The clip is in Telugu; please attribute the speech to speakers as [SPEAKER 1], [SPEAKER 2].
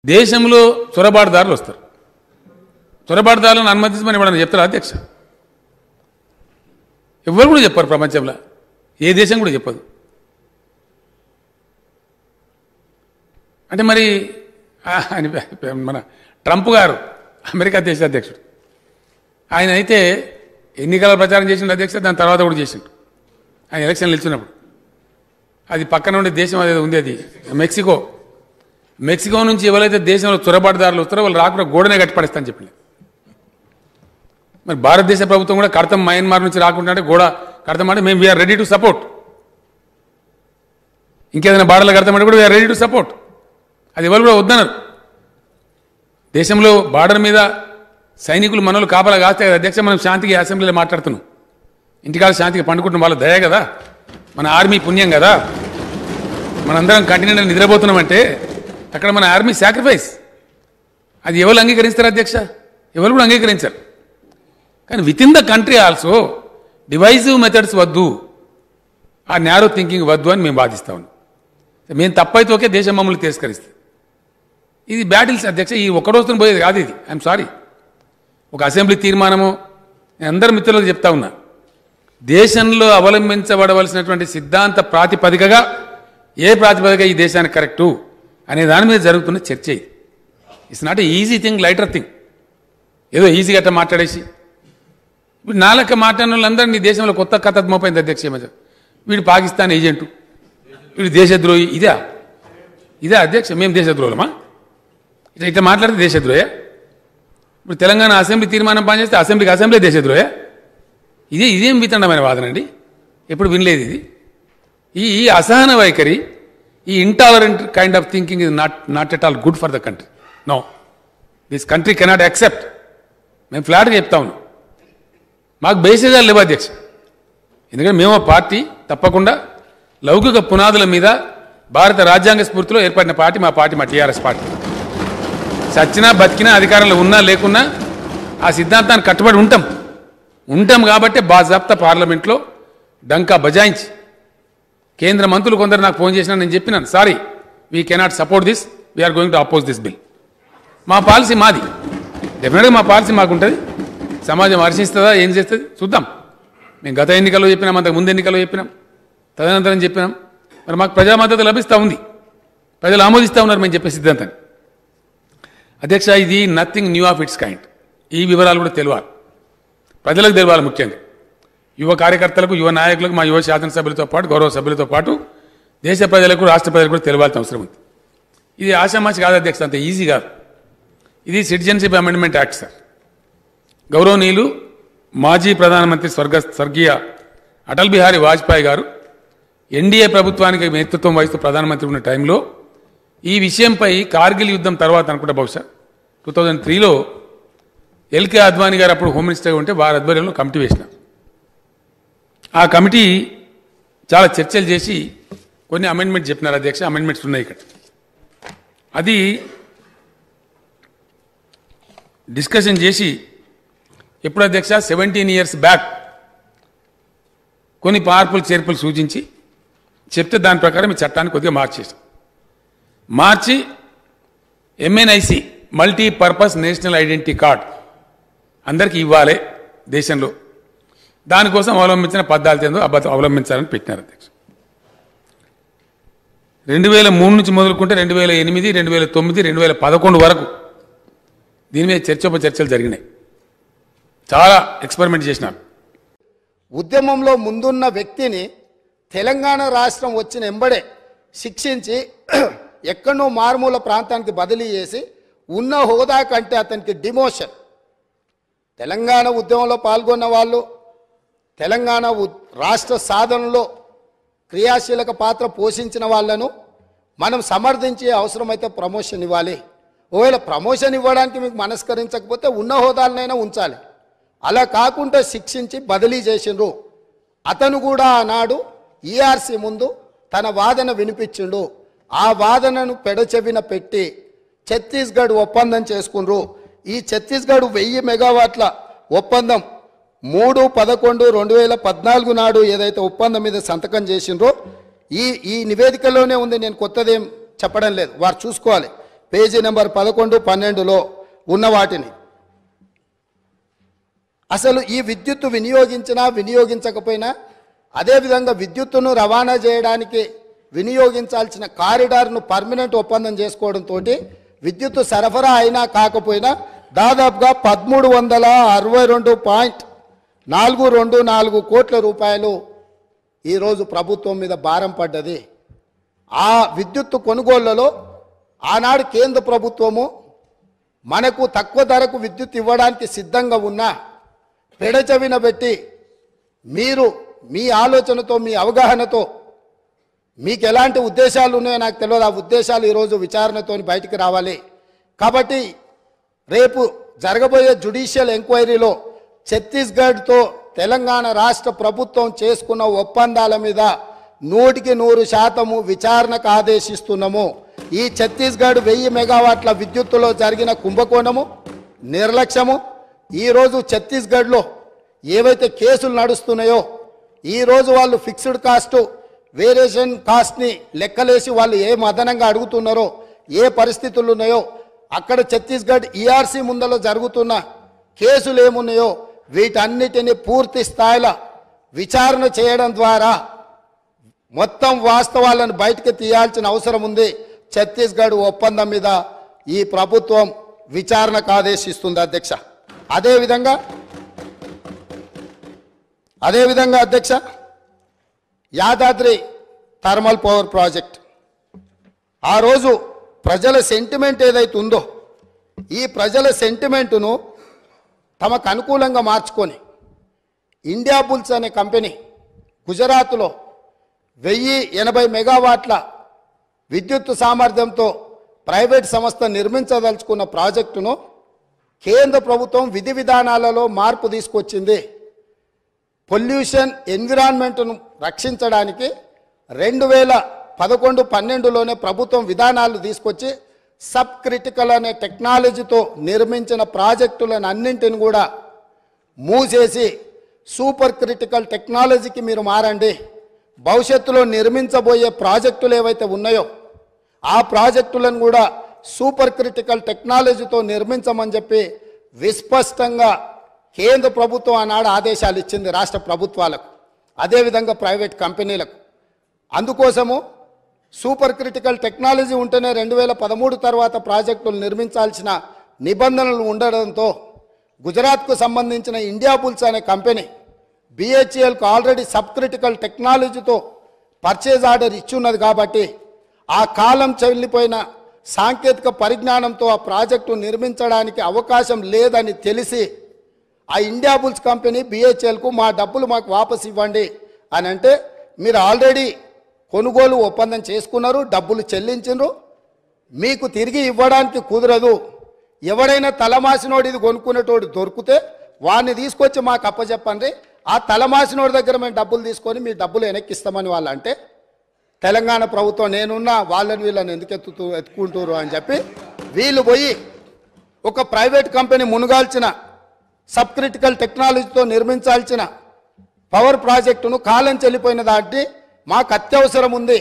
[SPEAKER 1] దేశంలో చొరబాటుదారులు వస్తారు. చొరబాటుదారులను అనుమతించమని ఎవడన్నా చెప్తారా అధ్యక్ష? ఎవరు కూడా చెప్పారు ప్రపంచంలో, ఏ దేశం కూడా చెప్పదు. అంటే మరి మన ట్రంప్ గారు అమెరికా దేశ అధ్యక్షుడు, ఆయన అయితే ఎన్నికల ప్రచారం చేసిండు అధ్యక్ష, దాని తర్వాత కూడా చేసిండు. ఆయన ఎలక్షన్లు నిలిచినప్పుడు అది పక్కన ఉండే దేశం అదే ఉంది, అది మెక్సికో. మెక్సికో నుంచి ఎవరైతే దేశంలో చొరబాటుదారులు వస్తారో వాళ్ళు రాకుండా గోడనే కట్టిపడేస్తా అని చెప్పలేదు. మరి భారతదేశ ప్రభుత్వం కూడా కడతాం, మయన్మార్ నుంచి రాకుండా అంటే గోడ కడతామంటే మేము వీఆర్ రెడీ టు సపోర్ట్. ఇంకేదైనా బార్డర్లు కడతామంటే కూడా వీఆర్ రెడీ టు సపోర్ట్. అది ఎవరు కూడా వద్దన్నారు. దేశంలో బార్డర్ మీద సైనికులు మనలు కాపలా కాస్తే అధ్యక్ష మనం శాంతికి అసెంబ్లీలో మాట్లాడుతున్నాం. ఇంటికాల శాంతికి పండుకుంటున్నాం, వాళ్ళ దయ కదా, మన ఆర్మీ పుణ్యం కదా. మనందరం కంటిన్యూ నిద్రపోతున్నామంటే అక్కడ మన ఆర్మీ సాక్రిఫైస్. అది ఎవరు అంగీకరిస్తారు అధ్యక్ష? ఎవరు కూడా అంగీకరించారు. కానీ with in the country also divisive methods వద్దు, ఆ న్యారో థింకింగ్ వద్దు అని మేము బాధిస్తా ఉన్నాం. మేము తప్పైతే ఓకే, దేశం మమ్మల్ని తిరస్కరిస్తుంది. ఇది బ్యాటిల్స్ అధ్యక్ష, ఈ ఒక్క రోజుతో పోయేది కాదు ఇది. I'm sorry. ఒక అసెంబ్లీ తీర్మానము, నేను అందరి మిత్రులకు చెప్తా ఉన్నా, దేశంలో అవలంబించబడవలసినటువంటి సిద్ధాంత ప్రాతిపదికగా ఏ ప్రాతిపదిక ఈ దేశానికి కరెక్టు అనే దాని మీద జరుగుతున్న చర్చ ఇది. It's not a easy thing, lighter thing. ఏదో ఈజీగా అట్లా మాట్లాడేసి ఇప్పుడు నాలక మాట్లాడిన వాళ్ళందరూ నీ దేశంలో కొత్త కథ మోపైంది అధ్యక్ష. వీడు పాకిస్తాన్ ఏజెంటు, వీడు దేశద్రోహి. ఇదే అధ్యక్ష మేము దేశద్రోహులమా? ఇట్లా మాట్లాడితే దేశద్రోహే? ఇప్పుడు తెలంగాణ అసెంబ్లీ తీర్మానం పనిచేస్తే అసెంబ్లీ దేశద్రోహే? ఇదేం వితండమైన వాదనండి, ఎప్పుడు వినలేదు ఇది. ఈ అసహన వైఖరి, ఈ intolerant kind of thinking is not at all good for the country. No, this country cannot accept. మేము ఫ్లాట్గా చెప్తా ఉన్నాం, మాకు బేసిజాలు లేవు అధ్యక్ష. ఎందుకంటే మేము పార్టీ తప్పకుండా లౌకిక పునాదుల మీద భారత రాజ్యాంగ స్ఫూర్తిలో ఏర్పడిన పార్టీ మా టీఆర్ఎస్ పార్టీ. సచ్చినా బతికినా అధికారంలో ఉన్నా లేకున్నా ఆ సిద్ధాంతాన్ని కట్టుబడి ఉంటాం కాబట్టి బాజాప్తా పార్లమెంట్లో డంకా బజాయించి, కేంద్ర మంత్రులు కొందరు నాకు ఫోన్ చేసినా నేను చెప్పినాను, sorry we cannot support this, we are going to oppose this bill. మా పాలసీ మాది, డెఫినెట్గా మా పాలసీ మాకుంటుంది. సమాజం హర్షిస్తుందా, ఏం చేస్తుంది చూద్దాం. మేము గత ఎన్నికల్లో చెప్పినాం, అంతకు ముందు ఎన్నికల్లో చెప్పినాం, తదనంతరం చెప్పినాం. మరి మాకు ప్రజా మద్దతు లభిస్తూ ఉంది, ప్రజలు ఆమోదిస్తూ ఉన్నారు మేము చెప్పే సిద్ధాంతాన్ని. అధ్యక్ష, ఇది nothing new of it's kind. ఈ వివరాలు కూడా తెలియాలి, ప్రజలకు తెలియాలి. ముఖ్యంగా యువ కార్యకర్తలకు, యువ నాయకులకు, మా యువ శాసనసభ్యులతో పాటు, గౌరవ సభ్యులతో పాటు దేశ ప్రజలకు, రాష్ట్ర ప్రజలకు కూడా తెలియాల్సిన అవసరం ఉంది. ఇది ఆషామాషి కాదు అధ్యక్ష, అంత ఈజీ కాదు. ఇది సిటిజన్షిప్ అమెండ్మెంట్ యాక్ట్ సార్. గౌరవనీయులు మాజీ ప్రధానమంత్రి స్వర్గీయ అటల్ బిహారీ వాజ్పేయి గారు ఎన్డీఏ ప్రభుత్వానికి నేతృత్వం వహిస్తూ ప్రధానమంత్రి ఉన్న టైంలో ఈ విషయంపై కార్గిల్ యుద్ధం తర్వాత అనుకుంటా, బహుశా 2003లో ఎల్కే అద్వానీ గారు అప్పుడు హోమ్ మినిస్టర్గా ఉంటే వారి ఆధ్వర్యంలో కమిటీ వేసినారు. ఆ కమిటీ చాలా చర్చలు చేసి కొన్ని అమెండ్మెంట్స్ చెప్పినారు అధ్యక్ష. అమెండ్మెంట్స్ ఉన్నాయి ఇక్కడ. అది డిస్కషన్ చేసి ఎప్పుడు అధ్యక్ష 17 years బ్యాక్ కొన్ని చేర్పులు సూచించి చెప్తే దాని ప్రకారం ఈ చట్టాన్ని కొద్దిగా మార్చి MNIC multipurpose national identity card అందరికీ ఇవ్వాలి దేశంలో. దానికోసం అవలంబించిన పద్ధతులు ఏందో అవలంబించాలని పెట్టినారు అధ్యక్ష. 2003 నుంచి మొదలుకుంటే 2008, 2009, 2011 వరకు దీని మీద చర్చలు జరిగినాయి. చాలా ఎక్స్పెరిమెంట్ చేసినారు.
[SPEAKER 2] ఉద్యమంలో ముందున్న వ్యక్తిని తెలంగాణ రాష్ట్రం వచ్చిన ఎంబడే శిక్షించి ఎక్కడో మారుమూల ప్రాంతానికి బదిలీ చేసి ఉన్న హోదా కంటే అతనికి డిమోషన్. తెలంగాణ ఉద్యమంలో పాల్గొన్న వాళ్ళు, తెలంగాణ రాష్ట్ర సాధనలో క్రియాశీలక పాత్ర పోషించిన వాళ్ళను మనం సమర్థించే అవసరమైతే ప్రమోషన్ ఇవ్వాలి. ఒకవేళ ప్రమోషన్ ఇవ్వడానికి మీకు మనస్కరించకపోతే ఉన్న హోదాలనైనా ఉంచాలి. అలా కాకుండా శిక్షించి బదిలీ చేసిండ్రు. అతను కూడా ఆనాడు ఈఆర్సీ ముందు తన వాదన వినిపించిండు. ఆ వాదనను పెడచెవిన పెట్టి ఛత్తీస్గఢ్ ఒప్పందం చేసుకుండ్రు. ఈ ఛత్తీస్గఢ్ 1000 మెగావాట్ల ఒప్పందం 3/11/2014 నాడు ఏదైతే ఒప్పందం మీద సంతకం చేసిండ్రో ఈ నివేదికలోనే ఉంది. నేను కొత్తదేం చెప్పడం లేదు, వారు చూసుకోవాలి. పేజీ నెంబర్ 11, 12లో ఉన్న వాటిని. అసలు ఈ విద్యుత్తు వినియోగించినా వినియోగించకపోయినా, అదేవిధంగా విద్యుత్తును రవాణా చేయడానికి వినియోగించాల్సిన కారిడార్ను పర్మనెంట్ ఒప్పందం చేసుకోవడంతో విద్యుత్తు సరఫరా అయినా కాకపోయినా దాదాపుగా 1362.424 కోట్ల రూపాయలు ఈరోజు ప్రభుత్వం మీద భారం పడ్డది. ఆ విద్యుత్తు కొనుగోళ్లలో ఆనాడు కేంద్ర ప్రభుత్వము మనకు తక్కువ ధరకు విద్యుత్ ఇవ్వడానికి సిద్ధంగా ఉన్నా పెడచెవిన పెట్టి మీరు మీ ఆలోచనతో మీ అవగాహనతో మీకు ఎలాంటి ఉద్దేశాలు ఉన్నాయో నాకు తెలియదు. ఆ ఉద్దేశాలు ఈరోజు విచారణతో బయటికి రావాలి. కాబట్టి రేపు జరగబోయే జ్యుడిషియల్ ఎంక్వైరీలో ఛత్తీస్గఢ్తో తెలంగాణ రాష్ట్ర ప్రభుత్వం చేసుకున్న ఒప్పందాల మీద 100% విచారణకు ఆదేశిస్తున్నాము. ఈ ఛత్తీస్గఢ్ 1000 మెగావాట్ల విద్యుత్తులో జరిగిన కుంభకోణము, నిర్లక్ష్యము, ఈరోజు ఛత్తీస్గఢ్లో ఏవైతే కేసులు నడుస్తున్నాయో ఈరోజు వాళ్ళు ఫిక్స్డ్ కాస్ట్ వేరియేషన్ కాస్ట్ని లెక్కలేసి వాళ్ళు ఏ అదనంగా అడుగుతున్నారో, ఏ పరిస్థితులు ఉన్నాయో, అక్కడ ఛత్తీస్గఢ్ ఈఆర్సీ ముందలో జరుగుతున్న కేసులు ఏమున్నాయో వీటన్నిటిని పూర్తి స్థాయిలో విచారణ చేయడం ద్వారా మొత్తం వాస్తవాలను బయటకు తీయాల్సిన అవసరం ఉంది. ఛత్తీస్గఢ్ ఒప్పందం మీద ఈ ప్రభుత్వం విచారణకు ఆదేశిస్తుంది అధ్యక్ష. అదేవిధంగా అధ్యక్ష, యాదాద్రి థర్మల్ పవర్ ప్రాజెక్ట్ ఆ రోజు ప్రజల సెంటిమెంట్ ఏదైతే ఉందో ఈ ప్రజల సెంటిమెంటును తమకు అనుకూలంగా మార్చుకొని ఇండియా బుల్స్ అనే కంపెనీ గుజరాత్లో 1080 మెగావాట్ల విద్యుత్ సామర్థ్యంతో ప్రైవేట్ సంస్థ నిర్మించదలుచుకున్న ప్రాజెక్టును కేంద్ర ప్రభుత్వం విధి విధానాలలో మార్పు తీసుకొచ్చింది. పొల్యూషన్ ఎన్విరాన్మెంట్ను రక్షించడానికి 2011-12లోనే ప్రభుత్వం విధానాలు తీసుకొచ్చి సబ్ క్రిటికల్ అనే టెక్నాలజీతో నిర్మించిన ప్రాజెక్టులను అన్నింటిని కూడా మూసేసి సూపర్ క్రిటికల్ టెక్నాలజీకి మీరు మారండి, భవిష్యత్తులో నిర్మించబోయే ప్రాజెక్టులు ఏవైతే ఉన్నాయో ఆ ప్రాజెక్టులను కూడా సూపర్ క్రిటికల్ టెక్నాలజీతో నిర్మించమని చెప్పి విస్పష్టంగా కేంద్ర ప్రభుత్వం ఆనాడు ఆదేశాలు ఇచ్చింది రాష్ట్ర ప్రభుత్వాలకు, అదేవిధంగా ప్రైవేట్ కంపెనీలకు. అందుకోసము సూపర్ క్రిటికల్ టెక్నాలజీ ఉంటేనే 2013 తర్వాత ప్రాజెక్టులు నిర్మించాల్సిన నిబంధనలు ఉండడంతో గుజరాత్కు సంబంధించిన ఇండియా బుల్స్ అనే కంపెనీ BHELకు ఆల్రెడీ సబ్ క్రిటికల్ టెక్నాలజీతో పర్చేజ్ ఆర్డర్ ఇచ్చున్నది కాబట్టి ఆ కాలం చెల్లిపోయిన సాంకేతిక పరిజ్ఞానంతో ఆ ప్రాజెక్టు నిర్మించడానికి అవకాశం లేదని తెలిసి ఆ ఇండియా బుల్స్ కంపెనీ BHELకు మా డబ్బులు మాకు వాపసు ఇవ్వండి అని అంటే, మీరు ఆల్రెడీ కొనుగోలు ఒప్పందం చేసుకున్నారు, డబ్బులు చెల్లించారు, మీకు తిరిగి ఇవ్వడానికి కుదరదు. ఎవడైనా తలమాసినోడు ఇది కొనుక్కునేటోడు దొరికితే వాడిని తీసుకొచ్చి మాకు అప్పచెప్పండి, ఆ తలమాసినోడి దగ్గర మేము డబ్బులు తీసుకొని మీ డబ్బులు వెనక్కిస్తామని వాళ్ళు అంటే, తెలంగాణ ప్రభుత్వం నేనున్నా వాళ్ళని వీళ్ళని ఎందుకు ఎత్తుకుంటారు అని చెప్పి వీళ్ళు పోయి ఒక ప్రైవేట్ కంపెనీ మునుగాల్చిన సబ్ క్రిటికల్ టెక్నాలజీతో నిర్మించాల్సిన పవర్ ప్రాజెక్టును కాలం చెల్లిపోయిన దాన్ని మాకు అత్యవసరం ఉంది,